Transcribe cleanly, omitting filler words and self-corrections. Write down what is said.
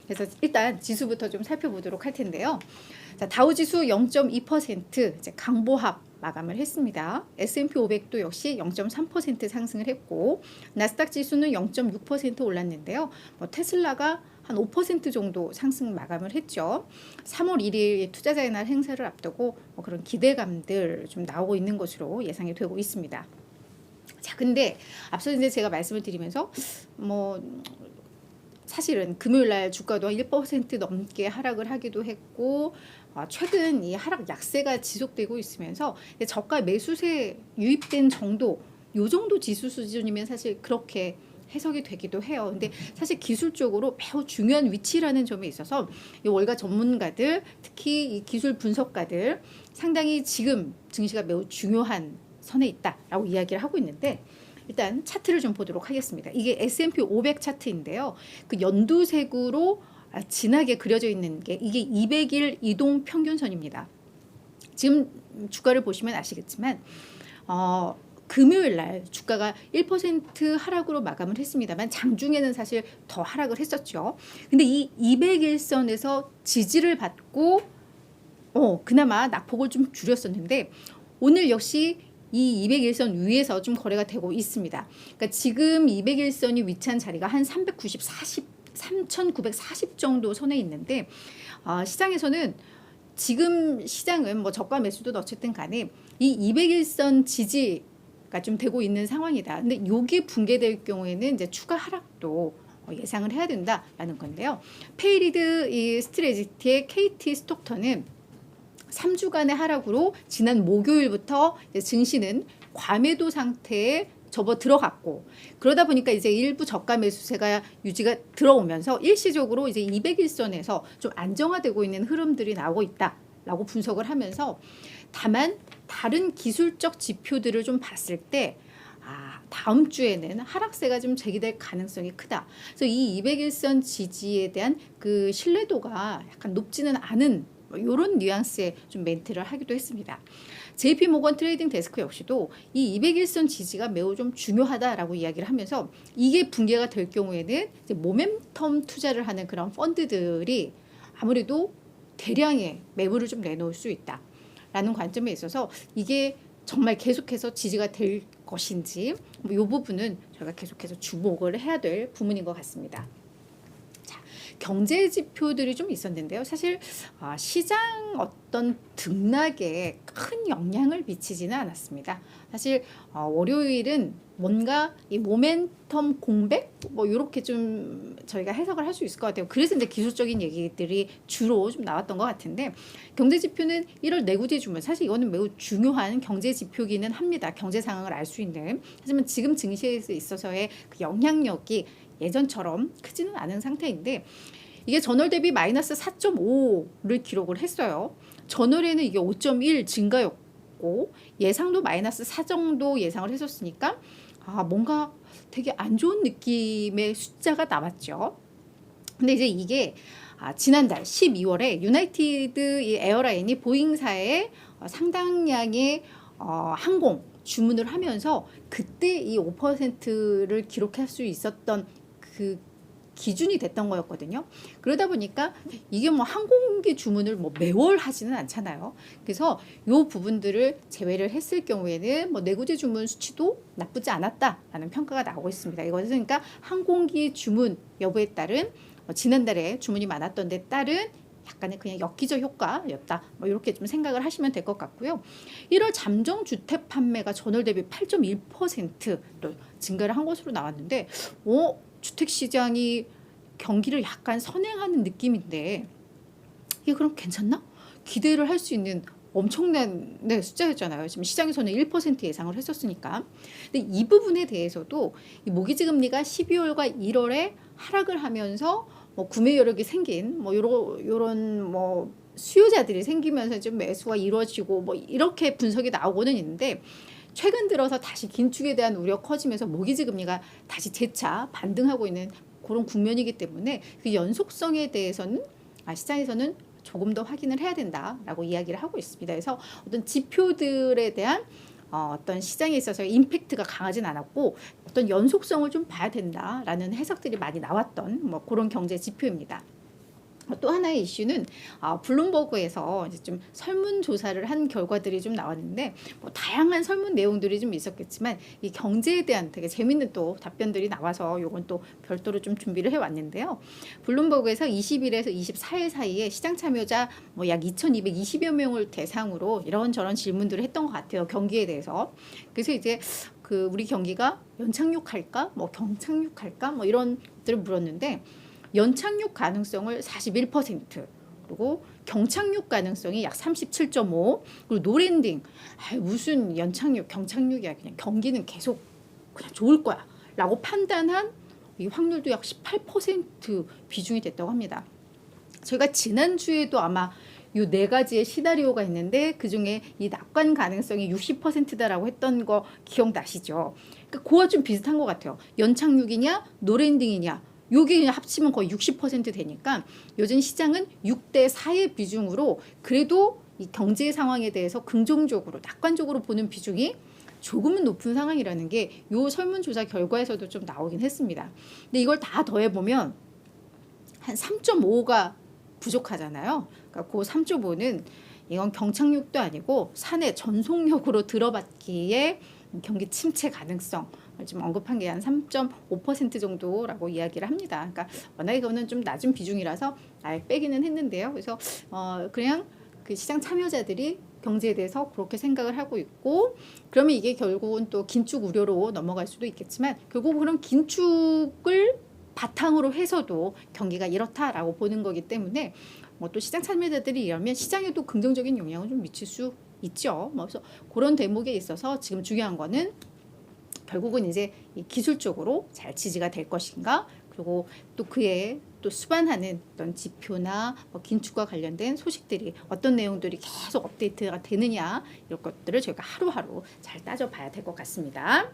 그래서 일단 지수부터 좀 살펴보도록 할 텐데요. 자, 다우지수 0.2% 이제 강보합 마감을 했습니다. S&P 500도 역시 0.3% 상승을 했고 나스닥 지수는 0.6% 올랐는데요. 테슬라가 한 5% 정도 상승 마감을 했죠. 3월 1일 투자자의 날 행사를 앞두고 그런 기대감들 좀 나오고 있는 것으로 예상이 되고 있습니다. 자, 근데 앞서 이제 제가 말씀을 드리면서 사실은 금요일 날 주가도 1% 넘게 하락을 하기도 했고 최근 이 하락 약세가 지속되고 있으면서 저가 매수세 유입된 정도, 요 정도 지수 수준이면 사실 그렇게 해석이 되기도 해요. 근데 사실 기술적으로 매우 중요한 위치라는 점에 있어서 이 월가 전문가들, 특히 이 기술 분석가들 상당히 지금 증시가 매우 중요한 선에 있다라고 이야기를 하고 있는데, 일단 차트를 좀 보도록 하겠습니다. 이게 S&P 500 차트인데요. 그 연두색으로 진하게 그려져 있는 게 이게 200일 이동 평균선입니다. 지금 주가를 보시면 아시겠지만 금요일 날 주가가 1% 하락으로 마감을 했습니다만 장중에는 사실 더 하락을 했었죠. 근데 이 200일선에서 지지를 받고 그나마 낙폭을 좀 줄였었는데 오늘 역시 이 200일선 위에서 좀 거래가 되고 있습니다. 그러니까 지금 200일선이 위치한 자리가 한 3,940 정도 선에 있는데 시장에서는 지금 시장은 저가 매수도 어쨌든 간에 이 200일선 지지가 좀 되고 있는 상황이다. 근데 요게 붕괴될 경우에는 이제 추가 하락도 예상을 해야 된다라는 건데요. 페이리드 이 스트레지티의 KT 스톡턴은 3주간의 하락으로 지난 목요일부터 증시는 과매도 상태에 접어 들어갔고, 그러다 보니까 이제 일부 저가 매수세가 유지가 들어오면서 일시적으로 이제 200일선에서 좀 안정화되고 있는 흐름들이 나오고 있다라고 분석을 하면서, 다만 다른 기술적 지표들을 좀 봤을 때 다음 주에는 하락세가 좀 제기될 가능성이 크다. 그래서 이 200일선 지지에 대한 그 신뢰도가 약간 높지는 않은 이런 뉘앙스의 좀 멘트를 하기도 했습니다. JP 모건 트레이딩 데스크 역시도 이 200일선 지지가 매우 좀 중요하다라고 이야기를 하면서, 이게 붕괴가 될 경우에는 이제 모멘텀 투자를 하는 그런 펀드들이 아무래도 대량의 매물을 좀 내놓을 수 있다라는 관점에 있어서 이게 정말 계속해서 지지가 될 것인지 이 부분은 저희가 계속해서 주목을 해야 될 부분인 것 같습니다. 경제 지표들이 좀 있었는데요. 사실 시장 어떤 등락에 큰 영향을 미치지는 않았습니다. 사실 월요일은 뭔가 이 모멘텀 공백 이렇게 좀 저희가 해석을 할 수 있을 것 같아요. 그래서 이제 기술적인 얘기들이 주로 좀 나왔던 것 같은데, 경제 지표는 1월 내구재 주문, 사실 이거는 매우 중요한 경제 지표기는 합니다. 경제 상황을 알 수 있는. 하지만 지금 증시에 있어서의 그 영향력이 예전처럼 크지는 않은 상태인데, 이게 전월 대비 마이너스 4.5를 기록을 했어요. 전월에는 이게 5.1 증가였고 예상도 마이너스 4 정도 예상을 했었으니까 뭔가 되게 안 좋은 느낌의 숫자가 나왔죠. 근데 이제 이게 지난달 12월에 유나이티드 에어라인이 보잉사에 상당량의 항공 주문을 하면서 그때 이 5%를 기록할 수 있었던 그 기준이 됐던 거였거든요. 그러다 보니까 이게 항공기 주문을 매월 하지는 않잖아요. 그래서 요 부분들을 제외를 했을 경우에는 내구재 주문 수치도 나쁘지 않았다라는 평가가 나오고 있습니다. 이것은 그러니까 항공기 주문 여부에 따른 지난달에 주문이 많았던 데 따른 약간의 그냥 엽기적 효과였다. 이렇게 좀 생각을 하시면 될 것 같고요. 1월 잠정 주택 판매가 전월 대비 8.1%또 증가를 한 것으로 나왔는데, 주택 시장이 경기를 약간 선행하는 느낌인데 이게 그럼 괜찮나? 기대를 할 수 있는 엄청난 숫자였잖아요. 지금 시장에서는 1% 예상을 했었으니까. 근데 이 부분에 대해서도 이 모기지 금리가 12월과 1월에 하락을 하면서 구매 여력이 생긴 요런 수요자들이 생기면서 좀 매수가 이루어지고 이렇게 분석이 나오고는 있는데, 최근 들어서 다시 긴축에 대한 우려 커지면서 모기지 금리가 다시 재차 반등하고 있는 그런 국면이기 때문에 그 연속성에 대해서는 시장에서는 조금 더 확인을 해야 된다라고 이야기를 하고 있습니다. 그래서 어떤 지표들에 대한 어떤 시장에 있어서의 임팩트가 강하진 않았고 어떤 연속성을 좀 봐야 된다라는 해석들이 많이 나왔던 그런 경제 지표입니다. 또 하나의 이슈는 블룸버그에서 이제 좀 설문조사를 한 결과들이 좀 나왔는데 뭐 다양한 설문 내용들이 좀 있었겠지만 이 경제에 대한 되게 재밌는 또 답변들이 나와서 요건 또 별도로 좀 준비를 해왔는데요. 블룸버그에서 20일에서 24일 사이에 시장 참여자 뭐 약 2,220여 명을 대상으로 이런저런 질문들을 했던 것 같아요. 경기에 대해서. 그래서 이제 우리 경기가 연착륙할까, 뭐 경착륙할까, 뭐 이런 것들을 물었는데 연착륙 가능성을 41%, 그리고 경착륙 가능성이 약 37.5, 그리고 노랜딩, 무슨 연착륙, 경착륙이야, 그냥 경기는 계속 그냥 좋을 거야 라고 판단한 이 확률도 약 18% 비중이 됐다고 합니다. 제가 지난주에도 아마 요 네 가지의 시나리오가 있는데 그중에 이 낙관 가능성이 60%다라고 했던 거 기억나시죠? 그러니까 그와 좀 비슷한 것 같아요. 연착륙이냐 노랜딩이냐 요게 그냥 합치면 거의 60% 되니까 요즘 시장은 6대 4의 비중으로 그래도 이 경제 상황에 대해서 긍정적으로 낙관적으로 보는 비중이 조금은 높은 상황이라는 게 요 설문조사 결과에서도 좀 나오긴 했습니다. 근데 이걸 다 더해보면 한 3.5가 부족하잖아요. 그러니까 그 3.5는 이건 경착륙도 아니고 사내 전속력으로 들어받기에 경기 침체 가능성 지금 언급한 게 한 3.5% 정도라고 이야기를 합니다. 그러니까 워낙에 이거는 좀 낮은 비중이라서 아예 빼기는 했는데요. 그래서 그냥 그 시장 참여자들이 경제에 대해서 그렇게 생각을 하고 있고 그러면 이게 결국은 또 긴축 우려로 넘어갈 수도 있겠지만 결국 그런 긴축을 바탕으로 해서도 경기가 이렇다라고 보는 거기 때문에 뭐 또 시장 참여자들이 이러면 시장에도 긍정적인 영향을 좀 미칠 수 있죠. 뭐 그래서 그런 대목에 있어서 지금 중요한 거는 결국은 이제 이 기술적으로 잘 지지가 될 것인가, 그리고 또 그에 또 수반하는 어떤 지표나 뭐 긴축과 관련된 소식들이 어떤 내용들이 계속 업데이트가 되느냐 이런 것들을 저희가 하루하루 잘 따져봐야 될 것 같습니다.